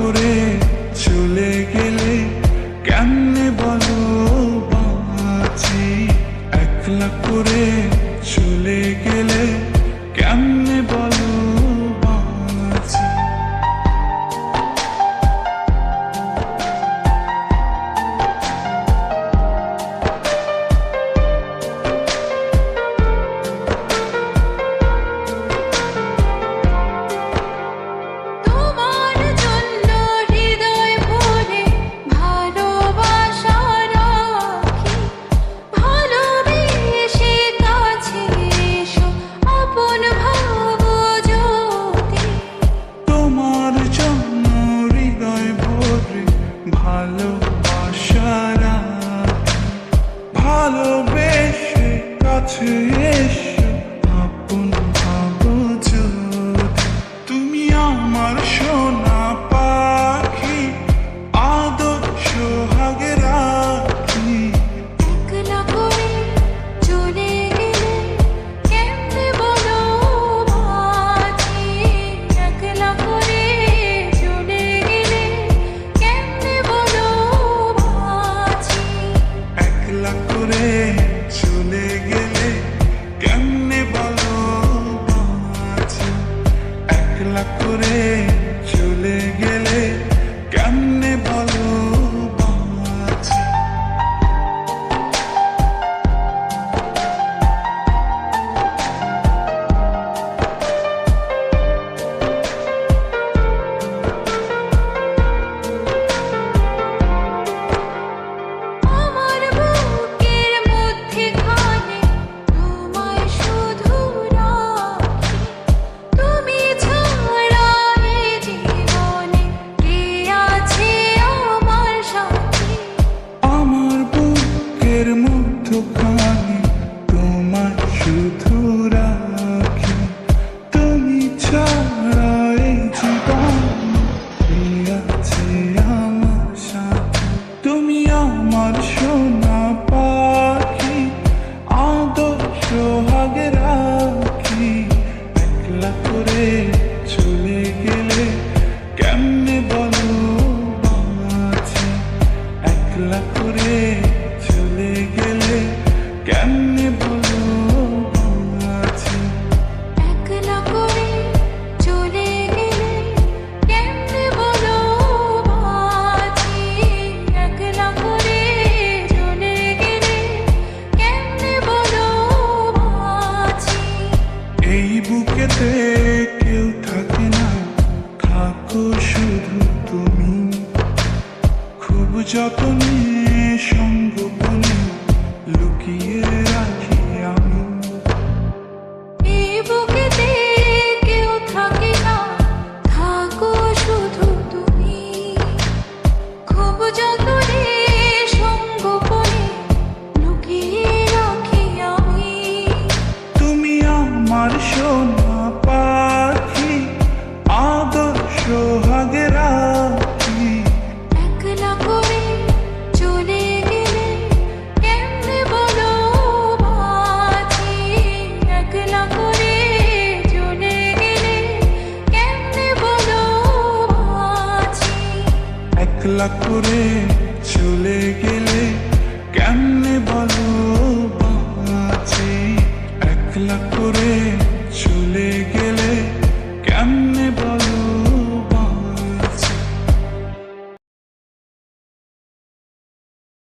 করে চলে গেলে কেমনে বলো বাঁচি, একলা করে চলে গেলে কেমনে বলো বাঁচি। ভালোবেসে কাছে এসো আপন ভাবো যদি, তুমি আমার সোনা পাখি আদর সোহাগে রাখি। একলা করে চলে গেলে কেমনে বলো বাঁচি, একলা করে চলে গেলে কেমনে বলো বাঁচি। একলা করে চলে গেলে কেমনে বলো বাঁচি, একলা করে চলে গেলে কেমনে বলো বাঁচি। আমার বুকের মধ্যে খানে তোমায় শুধু রাখি, তুমি ছাড়া এই জীবনে কে আছে আমার সাথী। আমার বুকের মধ্যখানে তোমায় শুধু রাখি, তুমি ছাড়া এই জীবনে কে আছে আমার সাথে। তুমি আমার সোনা পাখি আদর সোহাগে রাখি, একলা করে চলে গেলে কেমনে বলো বাঁচি, একলা করে চলে গেলে কেমনে বলো বাঁচি। একলা করে চলে গেলে কেমনে বলো বাঁচি, একলা করে চলে গেলে কেমনে বলো বাঁচি। এই বুকেতে কেউ থাকে না, থাকো শুধু তুমি, খুব যতনে সঙ্গোপনে লুকিয়ে রাখি আমি। এই বুকেতে কেউ থাকে না, থাকো শুধু তুমি, খুব যতনে সঙ্গোপনে লুকিয়ে রাখি আমি। তুমি আমার সোনা পাখি আদর সোহাগে রাখি, একলা করে চলে গেলে কেমনে বলো বাঁচি, একলা করে চলে গেলে কেমনে বলো বাঁচি। একলা করে